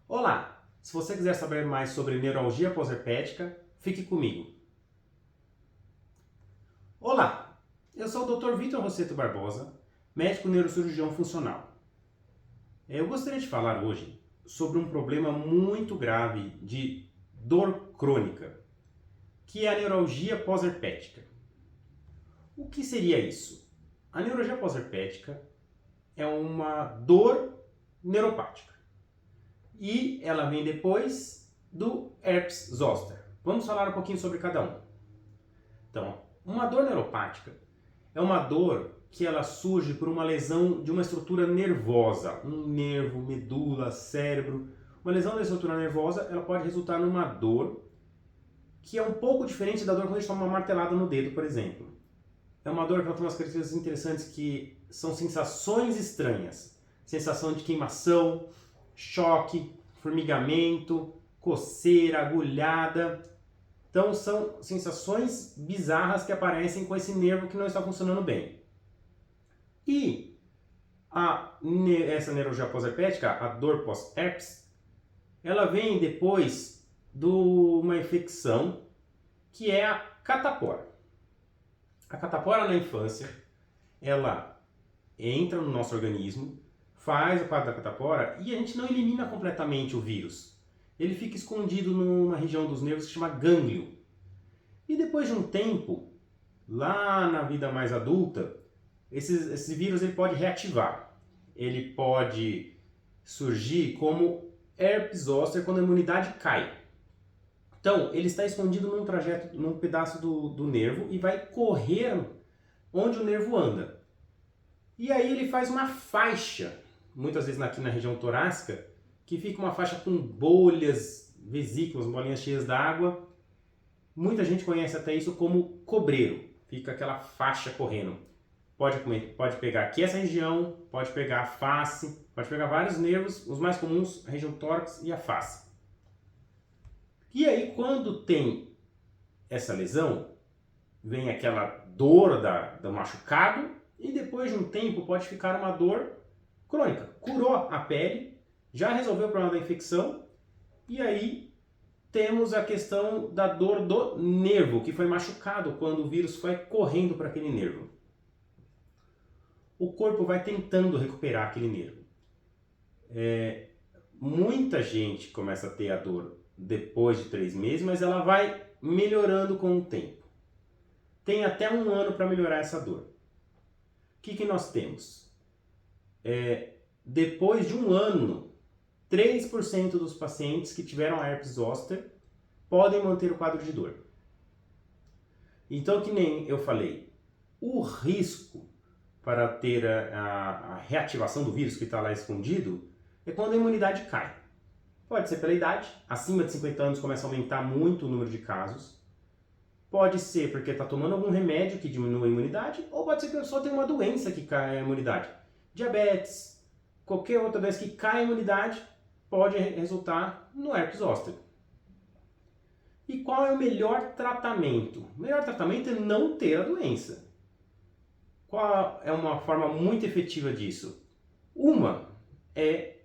Olá! Se você quiser saber mais sobre neuralgia pós-herpética, fique comigo. Olá! Eu sou o Dr. Vitor Rosseto Barbosa, médico neurocirurgião funcional. Eu gostaria de falar hoje sobre um problema muito grave de dor crônica, que é a neuralgia pós-herpética. O que seria isso? A neuralgia pós-herpética é uma dor neuropática e ela vem depois do herpes zoster. Vamos falar um pouquinho sobre cada um. Então, uma dor neuropática é uma dor que ela surge por uma lesão de uma estrutura nervosa, um nervo, medula, cérebro. Uma lesão da estrutura nervosa, ela pode resultar numa dor que é um pouco diferente da dor quando a gente toma uma martelada no dedo, por exemplo. É uma dor que ela tem umas características interessantes que são sensações estranhas. Sensação de queimação, choque, formigamento, coceira, agulhada. Então são sensações bizarras que aparecem com esse nervo que não está funcionando bem. E essa neuralgia pós-herpética, a dor pós-herpes, ela vem depois de uma infecção que é a catapora. A catapora na infância, ela entra no nosso organismo, faz o quadro da catapora e a gente não elimina completamente o vírus. Ele fica escondido numa região dos nervos que se chama gânglio. E depois de um tempo, lá na vida mais adulta, esse vírus ele pode reativar. Ele pode surgir como herpes zoster quando a imunidade cai. Então, ele está escondido num pedaço do nervo e vai correr onde o nervo anda. E aí ele faz uma faixa, muitas vezes aqui na região torácica, que fica uma faixa com bolhas, vesículas, bolinhas cheias d'água. Muita gente conhece até isso como cobreiro. Fica aquela faixa correndo. Pode pegar aqui essa região, pode pegar a face, pode pegar vários nervos, os mais comuns, a região tórax e a face. E aí, quando tem essa lesão, vem aquela dor do machucado e depois de um tempo pode ficar uma dor crônica. Curou a pele, já resolveu o problema da infecção e aí temos a questão da dor do nervo, que foi machucado quando o vírus foi correndo para aquele nervo. O corpo vai tentando recuperar aquele nervo. Muita gente começa a ter a dor depois de 3 meses, mas ela vai melhorando com o tempo. Tem até 1 ano para melhorar essa dor. O que nós temos? Depois de 1 ano, 3% dos pacientes que tiveram herpes zoster podem manter o quadro de dor. Então, que nem eu falei, o risco para ter a reativação do vírus que está lá escondido é quando a imunidade cai. Pode ser pela idade, acima de 50 anos começa a aumentar muito o número de casos. Pode ser porque está tomando algum remédio que diminui a imunidade, ou pode ser que a pessoa tem uma doença que cai a imunidade. Diabetes, qualquer outra doença que cai a imunidade pode resultar no herpes zoster. E qual é o melhor tratamento? O melhor tratamento é não ter a doença. Qual é uma forma muito efetiva disso? Uma é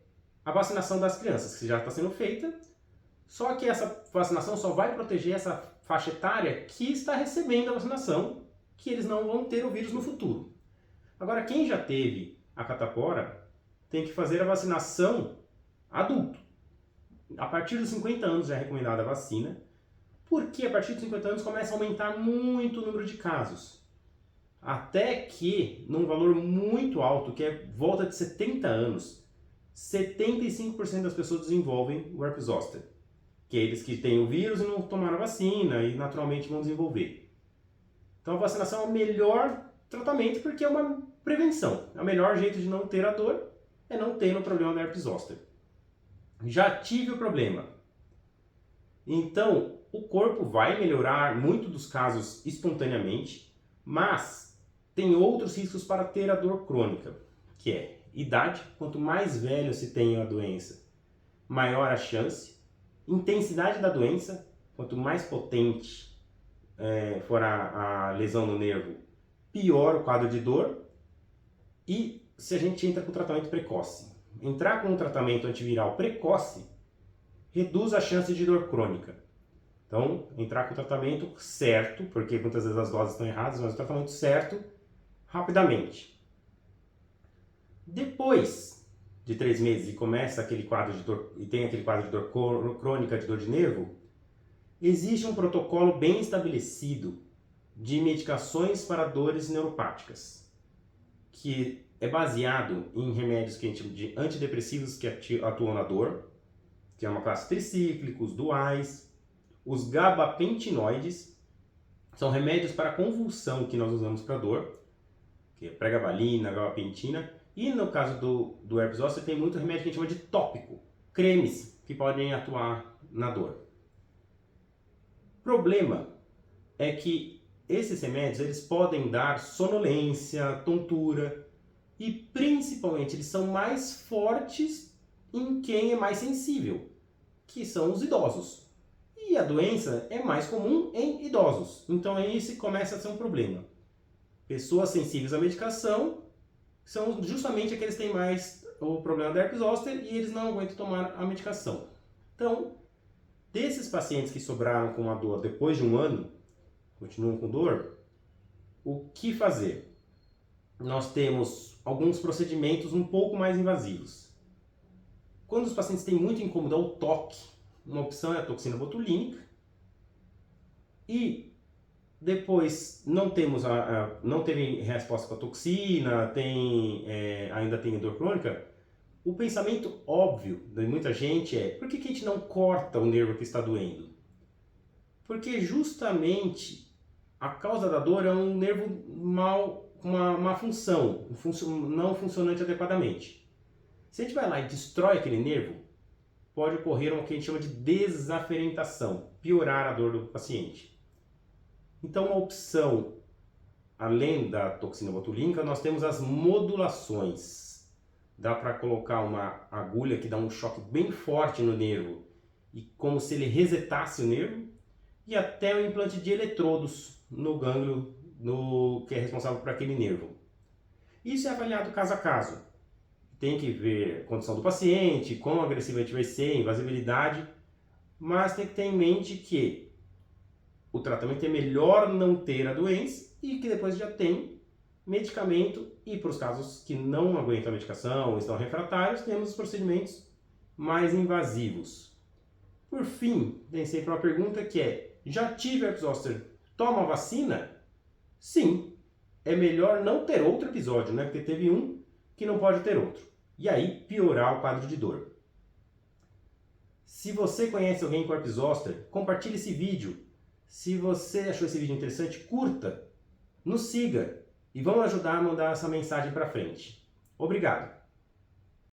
a vacinação das crianças, que já está sendo feita, só que essa vacinação só vai proteger essa faixa etária que está recebendo a vacinação, que eles não vão ter o vírus no futuro. Agora, quem já teve a catapora tem que fazer a vacinação adulto. A partir dos 50 anos já é recomendada a vacina, porque a partir dos 50 anos começa a aumentar muito o número de casos. Até que, num valor muito alto, que é volta de 70 anos, 75% das pessoas desenvolvem o herpes zoster. Que é eles que têm o vírus e não tomaram a vacina e naturalmente vão desenvolver. Então a vacinação é o melhor tratamento porque é uma prevenção. É o melhor jeito de não ter a dor é não ter o problema do herpes zoster. Já tive o problema. Então o corpo vai melhorar muito dos casos espontaneamente, mas tem outros riscos para ter a dor crônica, que é idade. Quanto mais velho se tem a doença, maior a chance. Intensidade da doença, quanto mais potente for a lesão no nervo, pior o quadro de dor. E se a gente entra com tratamento precoce. Entrar com um tratamento antiviral precoce reduz a chance de dor crônica. Então, entrar com o tratamento certo, porque muitas vezes as doses estão erradas, mas o tratamento certo, rapidamente. Depois de 3 meses e começa aquele quadro de dor, e tem aquele quadro de dor crônica, de dor de nervo, existe um protocolo bem estabelecido de medicações para dores neuropáticas, que é baseado em remédios que a gente chama de antidepressivos que atuam na dor, que é uma classe tricíclicos, duais. Os gabapentinoides são remédios para convulsão que nós usamos para dor, que é pregabalina, gabapentina. E no caso do herpes zoster tem muito remédio que a gente chama de tópico, cremes que podem atuar na dor. O problema é que esses remédios eles podem dar sonolência, tontura e principalmente eles são mais fortes em quem é mais sensível, que são os idosos. E a doença é mais comum em idosos. Então aí se começa a ser um problema. Pessoas sensíveis à medicação são justamente aqueles que têm mais o problema da herpes zoster e eles não aguentam tomar a medicação. Então, desses pacientes que sobraram com a dor depois de um ano, continuam com dor, o que fazer? Nós temos alguns procedimentos um pouco mais invasivos. Quando os pacientes têm muito incômodo ao toque, uma opção é a toxina botulínica. E depois não teve resposta com a toxina, ainda tem dor crônica. O pensamento óbvio de muita gente é: por que a gente não corta o nervo que está doendo? Porque justamente a causa da dor é um nervo uma má função, não funcionante adequadamente. Se a gente vai lá e destrói aquele nervo, pode ocorrer o que a gente chama de desaferentação, piorar a dor do paciente. Então, uma opção, além da toxina botulínica, nós temos as modulações. Dá para colocar uma agulha que dá um choque bem forte no nervo, e como se ele resetasse o nervo, e até o implante de eletrodos no gânglio que é responsável por aquele nervo. Isso é avaliado caso a caso. Tem que ver a condição do paciente, quão agressivo a gente vai ser, invasibilidade, mas tem que ter em mente que o tratamento é melhor não ter a doença e que depois já tem medicamento, e para os casos que não aguentam a medicação ou estão refratários, temos os procedimentos mais invasivos. Por fim, tem sempre uma pergunta que é: já tive herpes zoster, toma a vacina? Sim, é melhor não ter outro episódio, né? Porque teve um que não pode ter outro. E aí piorar o quadro de dor. Se você conhece alguém com herpes zoster, compartilhe esse vídeo. Se você achou esse vídeo interessante, curta, nos siga e vamos ajudar a mandar essa mensagem para frente. Obrigado!